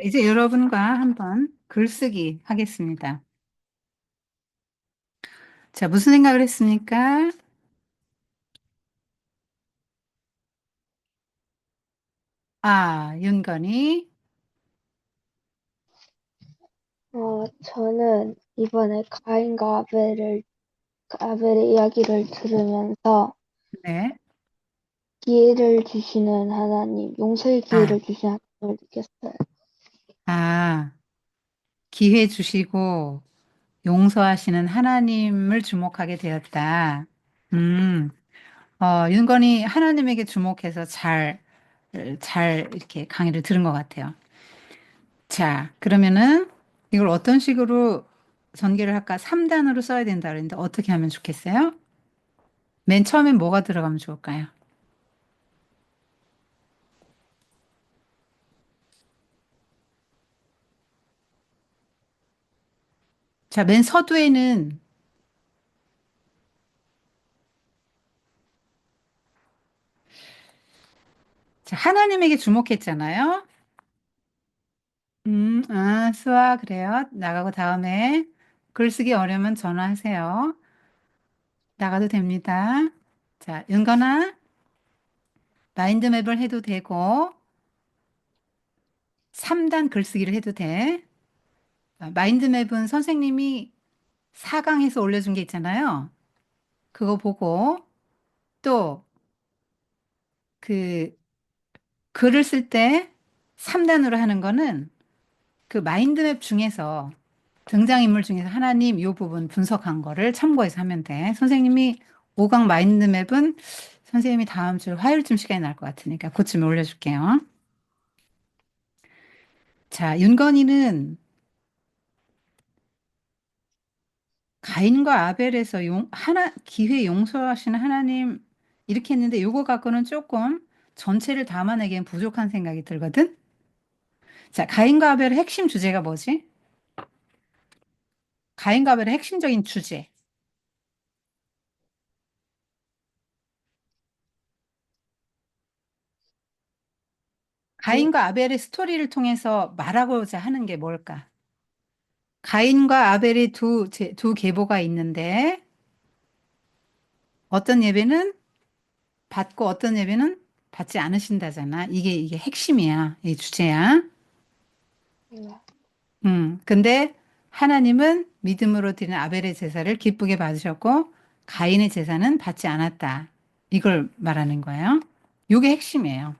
이제 여러분과 한번 글쓰기 하겠습니다. 자, 무슨 생각을 했습니까? 아, 윤건이. 저는 이번에 가인과 아벨의 이야기를 들으면서 네. 기회를 주시는 하나님, 용서의 아, 기회를 주시는 하나님을 느꼈어요. 아, 기회 주시고 용서하시는 하나님을 주목하게 되었다. 음, 윤건이 하나님에게 주목해서 잘 이렇게 강의를 들은 것 같아요. 자, 그러면은 이걸 어떤 식으로 전개를 할까? 3단으로 써야 된다 그랬는데 어떻게 하면 좋겠어요? 맨 처음엔 뭐가 들어가면 좋을까요? 자, 맨 서두에는 자, 하나님에게 주목했잖아요. 수아, 그래요. 나가고 다음에 글쓰기 어려우면 전화하세요. 나가도 됩니다. 자, 윤건아, 마인드맵을 해도 되고, 3단 글쓰기를 해도 돼. 마인드맵은 선생님이 4강해서 올려준 게 있잖아요. 그거 보고, 또, 그, 글을 쓸 때 3단으로 하는 거는 그 마인드맵 중에서 등장인물 중에서 하나님 요 부분 분석한 거를 참고해서 하면 돼. 선생님이 5강 마인드맵은 선생님이 다음 주 화요일쯤 시간이 날 것 같으니까 그쯤에 올려줄게요. 자, 윤건이는 가인과 아벨에서 기회 용서하시는 하나님 이렇게 했는데 요거 갖고는 조금 전체를 담아내기엔 부족한 생각이 들거든? 자, 가인과 아벨의 핵심 주제가 뭐지? 가인과 아벨의 핵심적인 주제. 네, 가인과 아벨의 스토리를 통해서 말하고자 하는 게 뭘까? 가인과 아벨의 두 계보가 있는데 어떤 예배는 받고 어떤 예배는 받지 않으신다잖아. 이게 핵심이야. 이 주제야. 네, 근데 하나님은 믿음으로 드리는 아벨의 제사를 기쁘게 받으셨고 가인의 제사는 받지 않았다. 이걸 말하는 거예요. 이게 핵심이에요.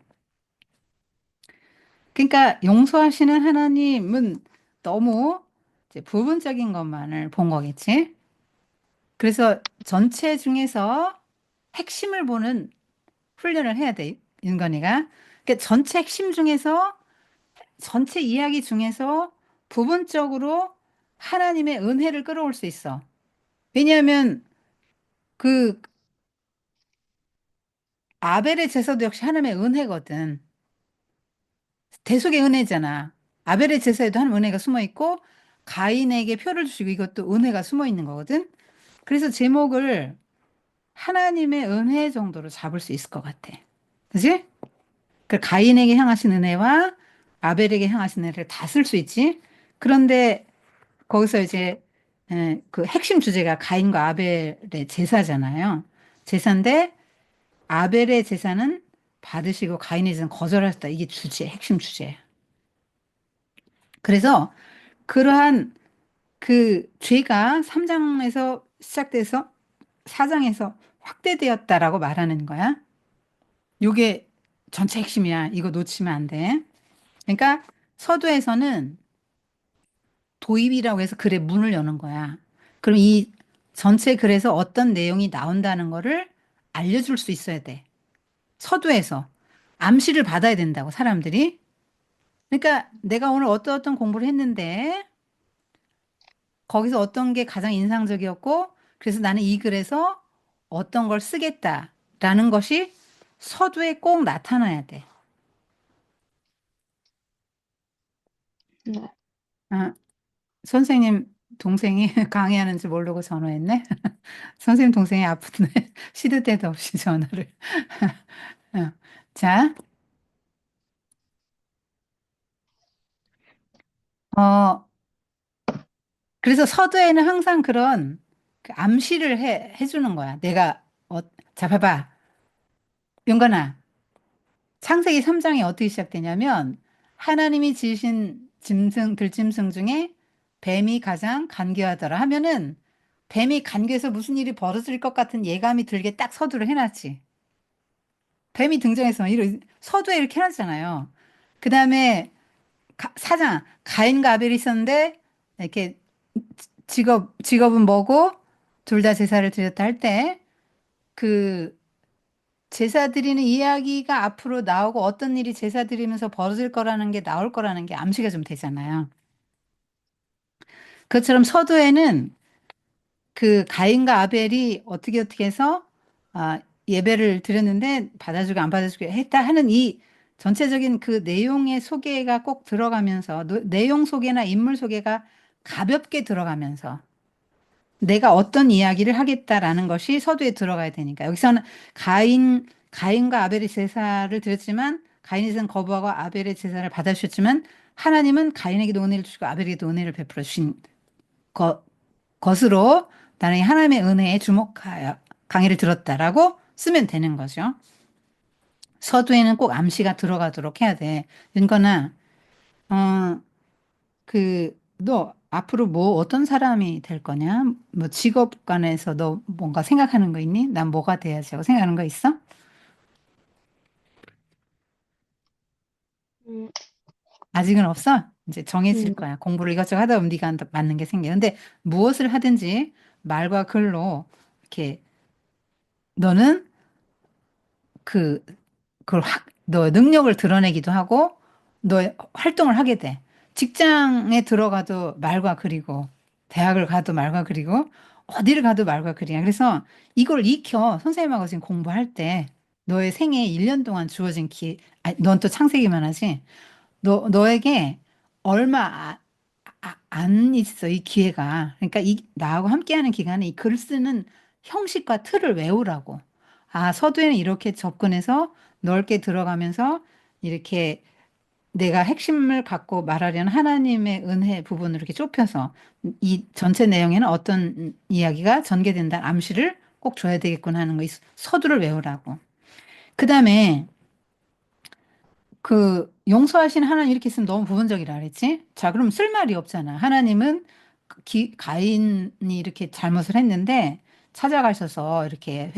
그러니까 용서하시는 하나님은 너무 이제 부분적인 것만을 본 거겠지. 그래서 전체 중에서 핵심을 보는 훈련을 해야 돼, 윤건이가. 그러니까 전체 핵심 중에서, 전체 이야기 중에서 부분적으로 하나님의 은혜를 끌어올 수 있어. 왜냐하면 그 아벨의 제사도 역시 하나님의 은혜거든. 대속의 은혜잖아. 아벨의 제사에도 하나님 은혜가 숨어 있고, 가인에게 표를 주시고 이것도 은혜가 숨어 있는 거거든. 그래서 제목을 하나님의 은혜 정도로 잡을 수 있을 것 같아. 그지? 그 가인에게 향하신 은혜와 아벨에게 향하신 은혜를 다 쓸 수 있지. 그런데 거기서 이제 그 핵심 주제가 가인과 아벨의 제사잖아요. 제사인데 아벨의 제사는 받으시고 가인의 제사는 거절하셨다. 이게 핵심 주제예요. 그래서 그러한 그 죄가 3장에서 시작돼서 4장에서 확대되었다라고 말하는 거야. 요게 전체 핵심이야. 이거 놓치면 안 돼. 그러니까 서두에서는 도입이라고 해서 글의 문을 여는 거야. 그럼 이 전체 글에서 어떤 내용이 나온다는 거를 알려줄 수 있어야 돼. 서두에서. 암시를 받아야 된다고, 사람들이. 그러니까 내가 오늘 어떤 공부를 했는데 거기서 어떤 게 가장 인상적이었고 그래서 나는 이 글에서 어떤 걸 쓰겠다라는 것이 서두에 꼭 나타나야 돼. 네. 아, 선생님 동생이 강의하는지 모르고 전화했네. 선생님 동생이 아픈데 시도 때도 없이 전화를. 어, 자, 어, 그래서 서두에는 항상 그런 그 암시를 해주는 거야. 자, 봐봐. 용건아, 창세기 3장이 어떻게 시작되냐면, 하나님이 지으신 들짐승 중에 뱀이 가장 간교하더라 하면은, 뱀이 간교해서 무슨 일이 벌어질 것 같은 예감이 들게 딱 서두를 해놨지. 뱀이 등장해서 서두에 이렇게 해놨잖아요. 그 다음에 사장, 가인과 아벨이 있었는데, 이렇게 직업은 뭐고, 둘 다 제사를 드렸다 할 때, 그 제사 드리는 이야기가 앞으로 나오고 어떤 일이 제사 드리면서 벌어질 거라는 게 나올 거라는 게 암시가 좀 되잖아요. 그것처럼 서두에는 그 가인과 아벨이 어떻게 해서 아, 예배를 드렸는데 받아주고 안 받아주고 했다 하는 이 전체적인 그 내용의 소개가 꼭 들어가면서 내용 소개나 인물 소개가 가볍게 들어가면서 내가 어떤 이야기를 하겠다라는 것이 서두에 들어가야 되니까. 여기서는 가인과 아벨의 제사를 드렸지만, 가인에서는 거부하고 아벨의 제사를 받아주셨지만, 하나님은 가인에게도 은혜를 주시고 아벨에게도 은혜를 베풀어 주신 것, 것으로 나는 하나님의 은혜에 주목하여 강의를 들었다라고 쓰면 되는 거죠. 서두에는 꼭 암시가 들어가도록 해야 돼. 윤건아, 어, 너 앞으로 뭐 어떤 사람이 될 거냐? 뭐 직업 관해서 너 뭔가 생각하는 거 있니? 난 뭐가 돼야지 하고 생각하는 거 있어? 음, 아직은 없어? 이제 정해질 음, 거야. 공부를 이것저것 하다 보면 네가 맞는 게 생겨. 근데 무엇을 하든지 말과 글로 이렇게 너는 그, 너의 능력을 드러내기도 하고 너의 활동을 하게 돼. 직장에 들어가도 말과 글이고, 대학을 가도 말과 글이고, 어디를 가도 말과 글이야. 그래서 이걸 익혀. 선생님하고 지금 공부할 때 너의 생애 1년 동안 주어진 넌 또 창세기만 하지. 너에게 얼마 안 있어, 이 기회가. 그러니까 나하고 함께하는 기간에 이 글 쓰는 형식과 틀을 외우라고. 아, 서두에는 이렇게 접근해서 넓게 들어가면서 이렇게 내가 핵심을 갖고 말하려는 하나님의 은혜 부분을 이렇게 좁혀서 이 전체 내용에는 어떤 이야기가 전개된다는 암시를 꼭 줘야 되겠구나 하는 거, 이 서두를 외우라고. 그 다음에 용서하신 하나님 이렇게 쓰면 너무 부분적이라 그랬지? 자, 그럼 쓸 말이 없잖아. 하나님은 가인이 이렇게 잘못을 했는데 찾아가셔서 이렇게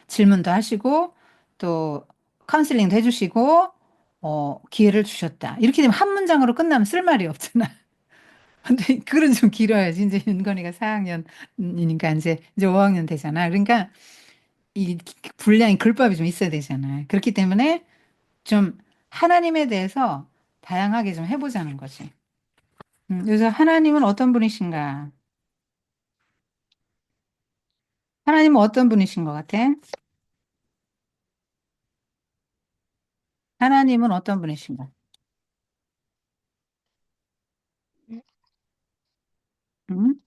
질문도 하시고 또 카운슬링도 해주시고 기회를 주셨다. 이렇게 되면 한 문장으로 끝나면 쓸 말이 없잖아. 근데 글은 좀 길어야지. 이제 윤건이가 4학년이니까 이제 5학년 되잖아. 그러니까 이 분량이 글밥이 좀 있어야 되잖아. 그렇기 때문에 좀 하나님에 대해서 다양하게 좀 해보자는 거지. 그래서 하나님은 어떤 분이신가? 하나님은 어떤 분이신 것 같아? 하나님은 어떤 분이신가? 음?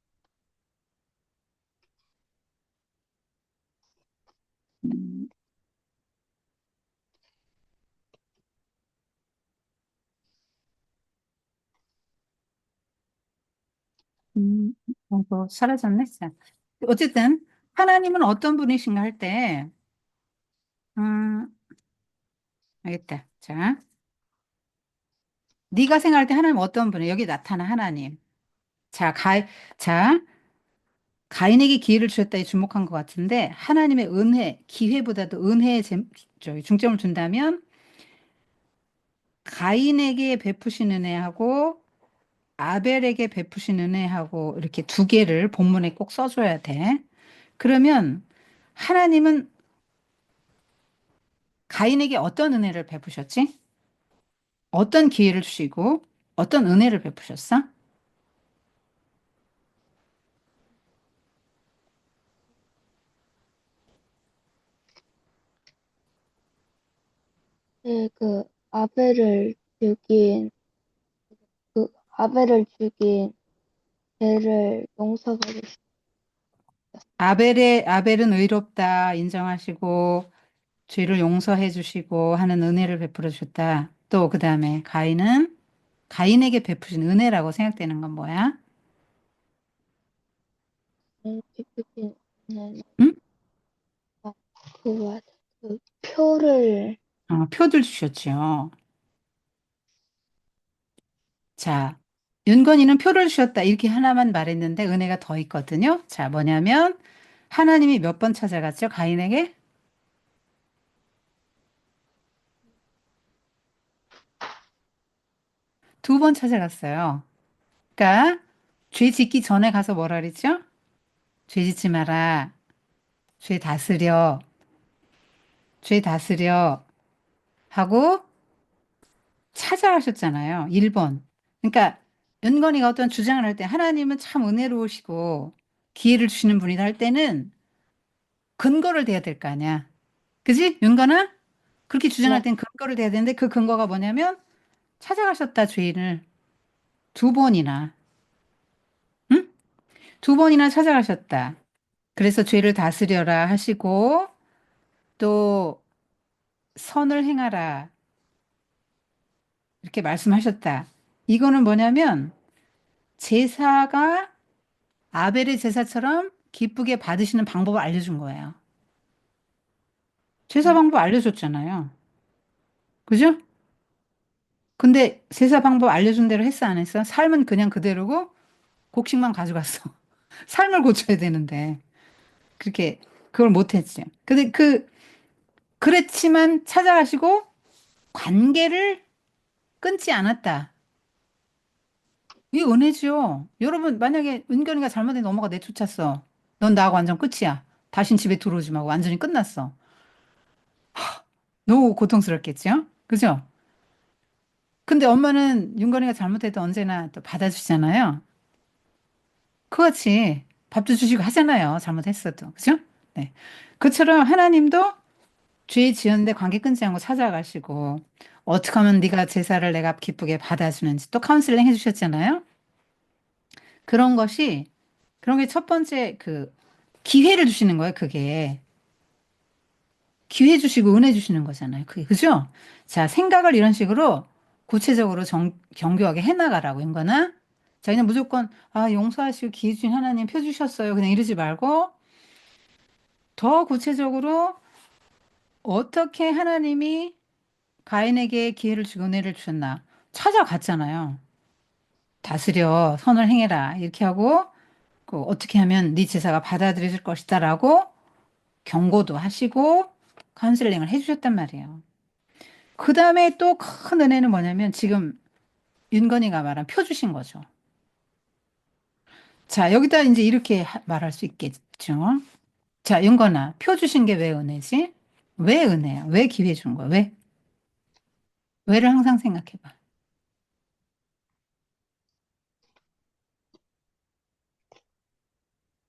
음, 사라졌네. 자, 어쨌든 하나님은 어떤 분이신가 할 때, 음, 알겠다. 자, 네가 생각할 때 하나님 어떤 분이에요? 여기 나타나 하나님. 자, 자, 가인에게 기회를 주셨다에 주목한 것 같은데 하나님의 은혜, 기회보다도 은혜에 중점을 둔다면 가인에게 베푸신 은혜하고 아벨에게 베푸신 은혜하고 이렇게 두 개를 본문에 꼭 써줘야 돼. 그러면 하나님은 가인에게 어떤 은혜를 베푸셨지? 어떤 기회를 주시고 어떤 은혜를 베푸셨어? 네, 그 아벨을 죽인 죄를 용서받으셨어요. 아벨은 의롭다 인정하시고 죄를 용서해 주시고 하는 은혜를 베풀어 주셨다. 또 그다음에 가인은 가인에게 베푸신 은혜라고 생각되는 건 뭐야? 기쁘신 는 응? 그거 그 표를 표들 주셨죠. 자, 윤건이는 표를 주셨다. 이렇게 하나만 말했는데 은혜가 더 있거든요. 자, 뭐냐면 하나님이 몇 번 찾아갔죠? 가인에게? 2번 찾아갔어요. 그러니까 죄 짓기 전에 가서 뭐라 그랬죠? 죄 짓지 마라. 죄 다스려. 죄 다스려. 하고 찾아가셨잖아요. 1번. 그러니까 은건이가 어떤 주장을 할 때 하나님은 참 은혜로우시고 기회를 주시는 분이다 할 때는 근거를 대야 될 거 아니야. 그지? 윤건아? 그렇게 주장할 네, 땐 근거를 대야 되는데 그 근거가 뭐냐면 찾아가셨다 죄인을 2번이나. 응? 2번이나 찾아가셨다. 그래서 죄를 다스려라 하시고 또 선을 행하라 이렇게 말씀하셨다. 이거는 뭐냐면 제사가 아벨의 제사처럼 기쁘게 받으시는 방법을 알려준 거예요. 제사 네, 방법 알려줬잖아요. 그죠? 근데 제사 방법 알려준 대로 했어, 안 했어? 삶은 그냥 그대로고 곡식만 가져갔어. 삶을 고쳐야 되는데. 그렇게, 그걸 못했지. 근데 그랬지만 찾아가시고 관계를 끊지 않았다. 이게 은혜죠. 여러분, 만약에 은견이가 잘못해 넘어가 내쫓았어. 넌 나하고 완전 끝이야. 다신 집에 들어오지 말고 완전히 끝났어. 너무 고통스럽겠죠? 그죠? 근데 엄마는 윤건이가 잘못해도 언제나 또 받아주시잖아요. 그같이 밥도 주시고 하잖아요. 잘못했어도. 그죠? 네. 그처럼 하나님도 죄 지었는데 관계 끊지 않고 찾아가시고 어떻게 하면 네가 제사를 내가 기쁘게 받아주는지 또 카운슬링 해주셨잖아요. 그런 것이 그런 게 첫 번째 그 기회를 주시는 거예요. 그게 기회 주시고 은혜 주시는 거잖아요. 그게 그죠? 자, 생각을 이런 식으로 구체적으로 정교하게 해나가라고 인거나 자, 그냥 무조건 용서하시고 기회 주신 하나님 표 주셨어요. 그냥 이러지 말고 더 구체적으로 어떻게 하나님이 가인에게 기회를 주고 은혜를 주셨나 찾아갔잖아요. 다스려 선을 행해라 이렇게 하고 그 어떻게 하면 네 제사가 받아들여질 것이다라고 경고도 하시고 카운슬링을 해주셨단 말이에요. 그 다음에 또 큰 은혜는 뭐냐면 지금 윤건이가 말한 표 주신 거죠. 자, 여기다 이제 이렇게 말할 수 있겠죠. 자, 윤건아, 표 주신 게 왜 은혜지? 왜 은혜야? 왜 기회 준 거야? 왜? 왜를 항상 생각해봐.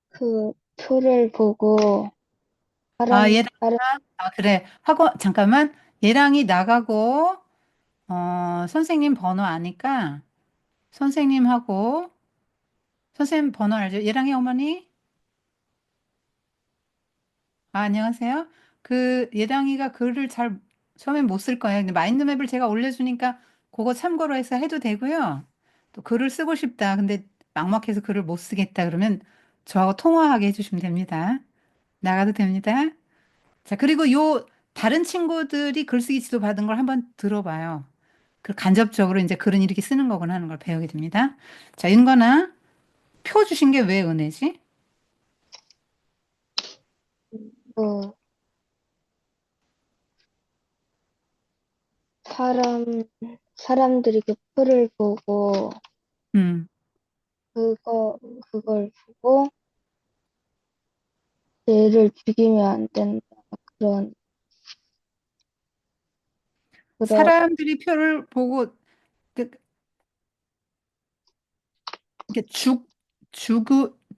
그 표를 보고 얘랑, 다른 그래. 하고, 잠깐만. 얘랑이 나가고, 선생님 번호 아니까, 선생님하고, 선생님 번호 알죠? 얘랑이 어머니? 안녕하세요. 예랑이가 글을 잘 처음엔 못 쓸 거예요. 근데 마인드맵을 제가 올려주니까 그거 참고로 해서 해도 되고요. 또 글을 쓰고 싶다. 근데 막막해서 글을 못 쓰겠다. 그러면 저하고 통화하게 해주시면 됩니다. 나가도 됩니다. 자, 그리고 다른 친구들이 글쓰기 지도 받은 걸 한번 들어봐요. 그 간접적으로 이제 글은 이렇게 쓰는 거구나 하는 걸 배우게 됩니다. 자, 윤건아, 표 주신 게 왜 은혜지? 그 사람 사람들이 그 표를 보고 음. 그거 그걸 보고 쟤를 죽이면 안 된다 그런 그런 사람들이 표를 보고 그,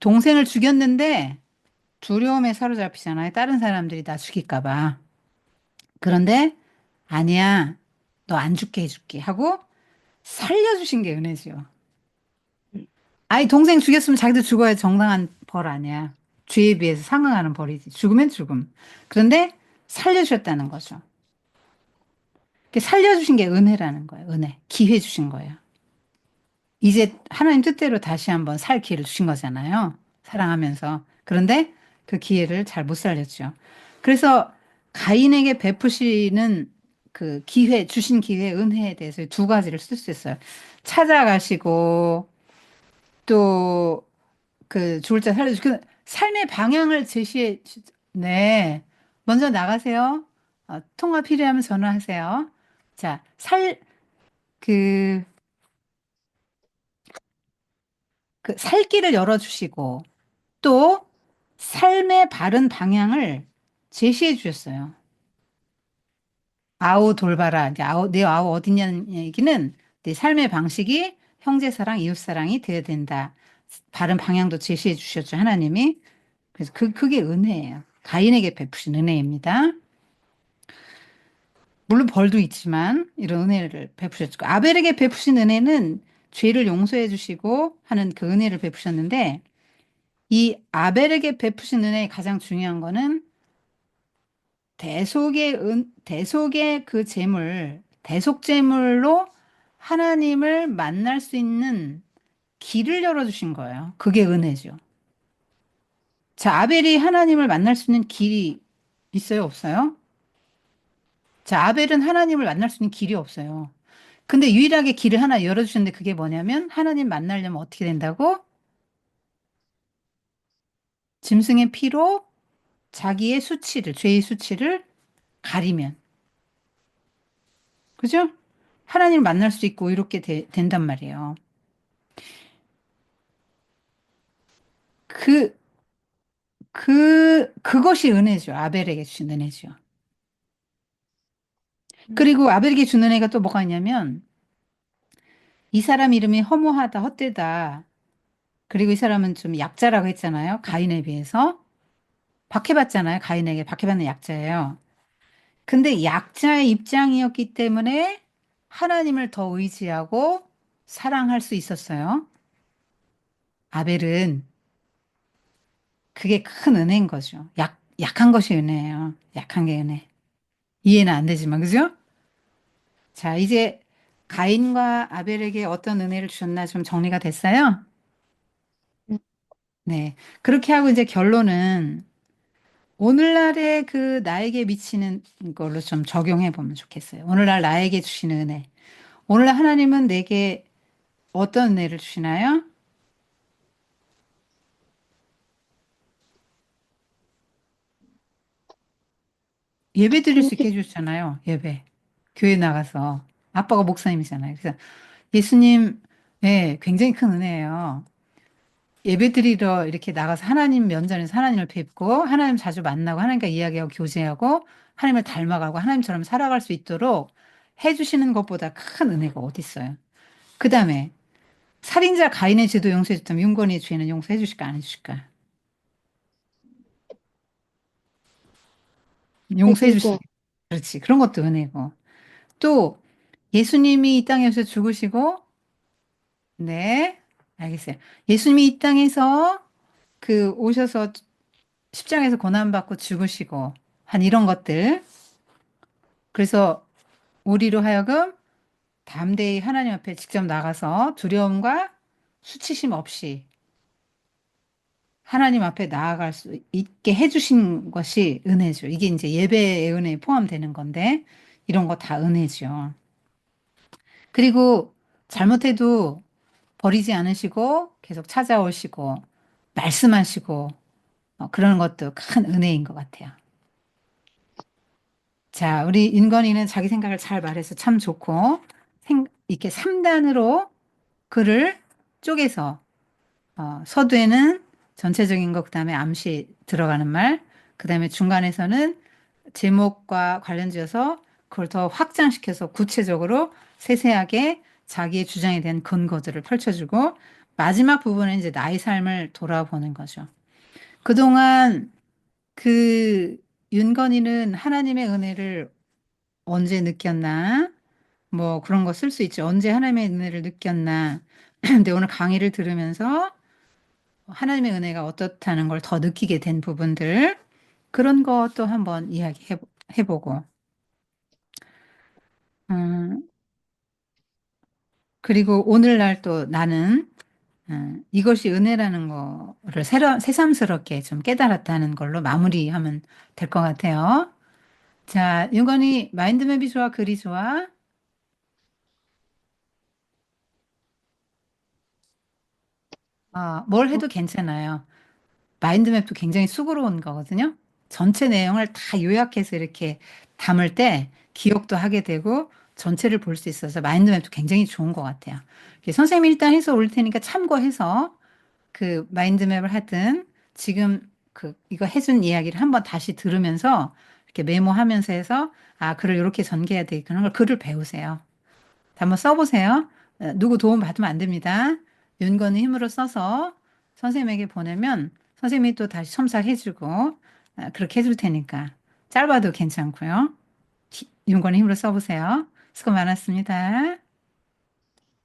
동생을 죽였는데 두려움에 사로잡히잖아요. 다른 사람들이 나 죽일까 봐. 그런데 아니야. 너 안 죽게 해줄게 하고 살려주신 게 은혜죠. 아이, 동생 죽였으면 자기도 죽어야 정당한 벌 아니야. 죄에 비해서 상응하는 벌이지. 죽으면 죽음. 그런데 살려주셨다는 살려주신 게 은혜라는 거예요. 은혜. 기회 주신 거예요. 이제 하나님 뜻대로 다시 한번 살 기회를 주신 거잖아요. 사랑하면서. 그런데 그 기회를 잘 못 살렸죠. 그래서 가인에게 베푸시는 그 기회, 주신 기회, 은혜에 대해서 두 가지를 쓸 수 있어요. 찾아가시고 또 그 죽을 자 살려주시고 그 삶의 방향을 제시해 네. 먼저 나가세요. 통화 필요하면 전화하세요. 자, 그, 그 살 길을 열어주시고 또 삶의 바른 방향을 제시해 주셨어요. 아우 돌봐라. 이제 내 아우 어디냐는 얘기는 내 삶의 방식이 형제 사랑, 이웃 사랑이 되어야 된다. 바른 방향도 제시해 주셨죠, 하나님이. 그래서 그게 은혜예요. 가인에게 베푸신 은혜입니다. 물론 벌도 있지만 이런 은혜를 베푸셨고 아벨에게 베푸신 은혜는 죄를 용서해 주시고 하는 그 은혜를 베푸셨는데 이 아벨에게 베푸신 은혜의 가장 중요한 거는 대속의 그 재물, 대속 재물로 하나님을 만날 수 있는 길을 열어주신 거예요. 그게 은혜죠. 자, 아벨이 하나님을 만날 수 있는 길이 있어요, 없어요? 자, 아벨은 하나님을 만날 수 있는 길이 없어요. 근데 유일하게 길을 하나 열어주셨는데 그게 뭐냐면 하나님 만나려면 어떻게 된다고? 짐승의 피로 자기의 수치를, 죄의 수치를 가리면. 그죠? 하나님을 만날 수 있고 이렇게 된단 말이에요. 그, 그것이 은혜죠. 아벨에게 주신 은혜죠. 그리고 아벨에게 준 은혜가 또 뭐가 있냐면 이 사람 이름이 허무하다, 헛되다. 그리고 이 사람은 좀 약자라고 했잖아요. 가인에 비해서. 박해받잖아요. 가인에게 박해받는 약자예요. 근데 약자의 입장이었기 때문에 하나님을 더 의지하고 사랑할 수 있었어요. 아벨은 그게 큰 은혜인 거죠. 약한 것이 은혜예요. 약한 게 은혜. 이해는 안 되지만, 그죠? 자, 이제 가인과 아벨에게 어떤 은혜를 주셨나 좀 정리가 됐어요? 네. 그렇게 하고 이제 결론은 오늘날의 그 나에게 미치는 걸로 좀 적용해 보면 좋겠어요. 오늘날 나에게 주시는 은혜. 오늘날 하나님은 내게 어떤 은혜를 주시나요? 예배 드릴 수 있게 섬기, 해주셨잖아요. 예배. 교회 나가서. 아빠가 목사님이잖아요. 그래서 예수님, 네, 굉장히 큰 은혜예요. 예배 드리러 이렇게 나가서 하나님 면전에서 하나님을 뵙고 하나님 자주 만나고 하나님과 이야기하고 교제하고 하나님을 닮아가고 하나님처럼 살아갈 수 있도록 해주시는 것보다 큰 은혜가 어디 있어요. 그 다음에 살인자 가인의 죄도 용서해 줬다면 윤건이의 죄는 용서해 주실까 안 해주실까? 용서해 주시. 해주죠. 그렇지. 그런 것도 은혜고. 또 예수님이 이 땅에서 죽으시고 네, 알겠어요. 예수님이 이 땅에서 그 오셔서 십장에서 고난받고 죽으시고 한 이런 것들. 그래서 우리로 하여금 담대히 하나님 앞에 직접 나가서 두려움과 수치심 없이 하나님 앞에 나아갈 수 있게 해주신 것이 은혜죠. 이게 이제 예배의 은혜에 포함되는 건데 이런 거 다 은혜죠. 그리고 잘못해도 버리지 않으시고 계속 찾아오시고 말씀하시고 그런 것도 큰 은혜인 것 같아요. 자, 우리 인건이는 자기 생각을 잘 말해서 참 좋고 이렇게 3단으로 글을 쪼개서 서두에는 전체적인 거, 그다음에 암시 들어가는 말, 그다음에 중간에서는 제목과 관련지어서 그걸 더 확장시켜서 구체적으로 세세하게 자기의 주장에 대한 근거들을 펼쳐주고 마지막 부분은 이제 나의 삶을 돌아보는 거죠. 그동안 그 윤건이는 하나님의 은혜를 언제 느꼈나? 뭐 그런 거 쓸 수 있죠. 언제 하나님의 은혜를 느꼈나? 근데 오늘 강의를 들으면서 하나님의 은혜가 어떻다는 걸 더 느끼게 된 부분들, 그런 것도 한번 해보고. 음, 그리고 오늘날 또 나는 이것이 은혜라는 거를 새삼스럽게 좀 깨달았다는 걸로 마무리하면 될 것 같아요. 자, 윤건이 마인드맵이 좋아, 글이 좋아? 뭘 해도 괜찮아요. 마인드맵도 굉장히 수고로운 거거든요. 전체 내용을 다 요약해서 이렇게 담을 때 기억도 하게 되고 전체를 볼 수 있어서 마인드맵도 굉장히 좋은 것 같아요. 선생님이 일단 해서 올 테니까 참고해서 그 마인드맵을 하든 지금 이거 해준 이야기를 한번 다시 들으면서 이렇게 메모하면서 해서 글을 이렇게 전개해야 되겠구나 걸 글을 배우세요. 한번 써보세요. 누구 도움 받으면 안 됩니다. 윤건의 힘으로 써서 선생님에게 보내면 선생님이 또 다시 첨삭해주고 그렇게 해줄 테니까 짧아도 괜찮고요. 윤건의 힘으로 써보세요. 수고 많았습니다.